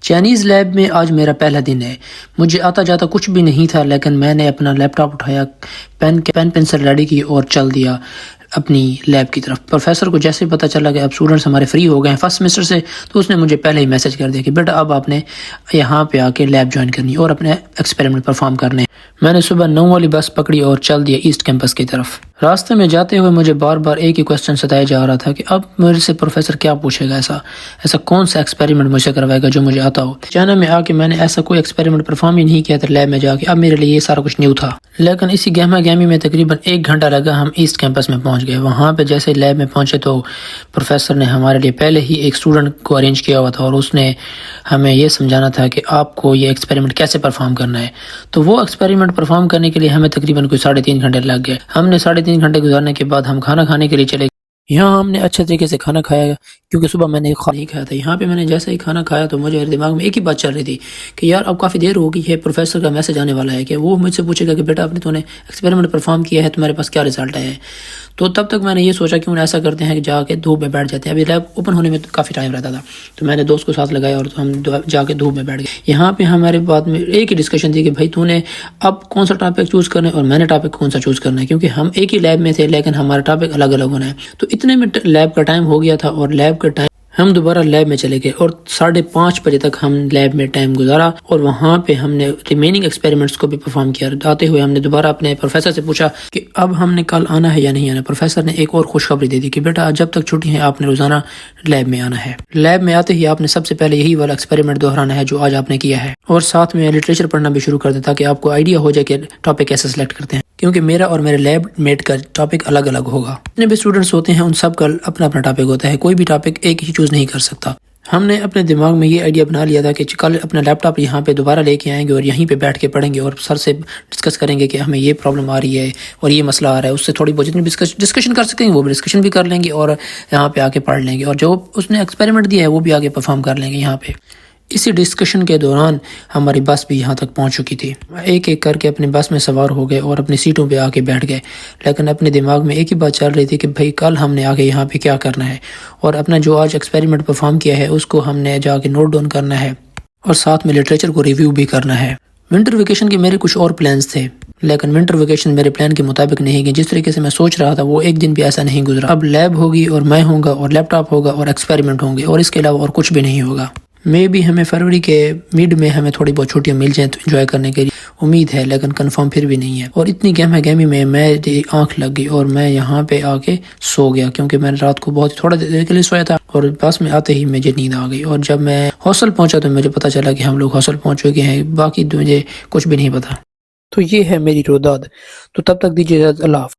Chinese lab میں آج میرا پہلا دن ہے۔ مجھے آتا جاتا کچھ بھی نہیں تھا، لیکن میں نے اپنا لیپ ٹاپ اٹھایا، پین پنسل ریڈی کی اور چل دیا اپنی لیب کی طرف۔ پروفیسر کو جیسے پتہ چلا کہ اب اسٹوڈنٹس ہمارے فری ہو گئے ہیں فرسٹ سیمسٹر سے، تو اس نے مجھے پہلے ہی میسج کر دیا کہ بیٹا اب آپ نے یہاں پہ آ کے لیب جوائن کرنی اور اپنے ایکسپیریمنٹ پرفارم کرنے۔ میں نے صبح 9 والی بس پکڑی اور چل دیا ایسٹ کیمپس کی طرف۔ راستے میں جاتے ہوئے مجھے بار بار ایک ہی کوسچن ستایا جا رہا تھا کہ اب میرے سے پروفیسر کیا پوچھے گا، ایسا کون سا ایکسپیریمنٹ مجھ سے کروائے گا جو مجھے آتا ہو۔ چائنا میں آ کے میں نے ایسا کوئی ایکسپیریمنٹ پرفارم ہی نہیں کیا تھا لیب میں جا کے، اب میرے لیے یہ سارا کچھ نیو تھا۔ لیکن اسی گہما گہمی میں تقریباً 1 گھنٹہ لگا، ہم ایسٹ کیمپس میں پہنچ گئے۔ وہاں پہ جیسے لیب میں پہنچے تو پروفیسر نے ہمارے لیے پہلے ہی ایک اسٹوڈنٹ کو ارینج کیا ہوا تھا اور اس نے ہمیں یہ سمجھانا تھا کہ آپ کو یہ ایکسپیریمنٹ کیسے پرفارم کرنا ہے۔ تو وہ ایکسپیریمنٹ پرفارم کرنے کے لیے ہمیں تقریباً کوئی 3.5 گھنٹے لگ گئے۔ ہم نے 3.5 گھنٹے گزارنے کے بعد ہم کھانا کھانے کے لیے چلے گئے۔ یہاں ہم نے اچھے طریقے سے کھانا کھایا کیونکہ صبح میں نے نہیں کھایا تھا۔ یہاں پہ میں نے جیسے ہی کھانا کھایا تو مجھے دماغ میں ایک ہی بات چل رہی تھی کہ یار اب کافی دیر ہو گئی ہے، پروفیسر کا میسج آنے والا ہے کہ وہ مجھ سے پوچھے گا کہ بیٹا تو نے ایکسپیریمنٹ پرفارم کیا ہے، تمہارے پاس کیا رزلٹ ہے۔ تو تب تک میں نے یہ سوچا کہ ایسا کرتے ہیں کہ جا کے دھوپ میں بیٹھ جاتے ہیں۔ ابھی لیب اوپن ہونے میں کافی ٹائم رہتا تھا، تو میں نے دوست کو ساتھ لگایا اور ہم جا کے دھوپ میں بیٹھ گئے۔ یہاں پہ ہمارے بعد میں ایک ہی ڈسکشن تھی کہ بھائی تو نے اب کون سا ٹاپک چوز کرنا ہے اور میں نے ٹاپک کون سا چوز کرنا ہے، کیونکہ ہم ایک ہی لیب میں تھے لیکن ہمارا ٹاپک الگ الگ ہونا ہے۔ تو اتنے میں لیب کا ٹائم ہو گیا تھا اور لیب کا ٹائم ہم دوبارہ لیب میں چلے گئے اور 5:30 بجے تک ہم لیب میں ٹائم گزارا اور وہاں پہ ہم نے ریمیننگ ایکسپیریمنٹس کو بھی پرفارم کیا۔ آتے ہوئے ہم نے دوبارہ اپنے پروفیسر سے پوچھا کہ اب ہم نے کل آنا ہے یا نہیں آنا۔ پروفیسر نے ایک اور خوشخبری دے دی کہ بیٹا جب تک چھٹی ہے آپ نے روزانہ لیب میں آنا ہے۔ لیب میں آتے ہی آپ نے سب سے پہلے یہی والا ایکسپیریمنٹ دہرانا ہے جو آج آپ نے کیا ہے، اور ساتھ میں لٹریچر پڑھنا بھی شروع کر دیں تاکہ آپ کو آئیڈیا ہو جائے کہ ٹاپک کیسے سلیکٹ کرتے ہیں، کیونکہ میرا اور میرے لیب میٹ کا ٹاپک الگ الگ ہوگا۔ جتنے بھی اسٹوڈنٹس ہوتے ہیں ان سب کا اپنا اپنا ٹاپک ہوتا ہے، کوئی بھی ٹاپک ایک ہی چوز نہیں کر سکتا۔ ہم نے اپنے دماغ میں یہ آئیڈیا بنا لیا تھا کہ کل اپنا لیپ ٹاپ یہاں پہ دوبارہ لے کے آئیں گے اور یہیں پہ بیٹھ کے پڑھیں گے اور سر سے ڈسکس کریں گے کہ ہمیں یہ پرابلم آ رہی ہے اور یہ مسئلہ آ رہا ہے۔ اس سے تھوڑی بہت جتنی ڈسکشن کر سکیں گے وہ بھی ڈسکشن بھی کر لیں گے اور یہاں پہ آ کے پڑھ لیں گے، اور جو اس نے ایکسپیریمنٹ دیا ہے وہ بھی آگے پرفارم کر لیں گے یہاں پہ۔ اسی ڈسکشن کے دوران ہماری بس بھی یہاں تک پہنچ چکی تھی۔ ایک ایک کر کے اپنی بس میں سوار ہو گئے اور اپنی سیٹوں پہ آ کے بیٹھ گئے، لیکن اپنے دماغ میں ایک ہی بات چل رہی تھی کہ بھائی کل ہم نے آگے یہاں پہ کیا کرنا ہے، اور اپنا جو آج ایکسپیریمنٹ پرفارم کیا ہے اس کو ہم نے جا کے نوٹ ڈاؤن کرنا ہے اور ساتھ میں لٹریچر کو ریویو بھی کرنا ہے۔ ونٹر ویکیشن کے میرے کچھ اور پلانز تھے، لیکن ونٹر ویکیشن میرے پلان کے مطابق نہیں گئے۔ جس طریقے سے میں سوچ رہا تھا وہ ایک دن بھی ایسا نہیں گزرا۔ اب لیب ہوگی اور میں ہوں گا اور لیپ ٹاپ ہوگا اور ایکسپیریمنٹ ہوں گے، اور اس کے علاوہ اور کچھ بھی نہیں ہوگا۔ بھی ہمیں فروری کے میڈ میں ہمیں تھوڑی بہت چھٹیاں مل جائیں تو انجوائے کرنے کے لیے امید ہے، لیکن کنفرم پھر بھی نہیں ہے۔ اور اتنی گہما گہمی میں میری آنکھ لگ گئی اور میں یہاں پہ آ کے سو گیا، کیونکہ میں نے رات کو بہت تھوڑا دیر کے لیے سویا تھا اور بس میں آتے ہی مجھے نیند آ گئی۔ اور جب میں ہاسٹل پہنچا تو مجھے پتا چلا کہ ہم لوگ ہاسٹل پہنچ چکے ہیں، باقی مجھے کچھ بھی نہیں پتا۔ تو یہ ہے میری روداد، تو تب تک دیجیے اللہ حافظ۔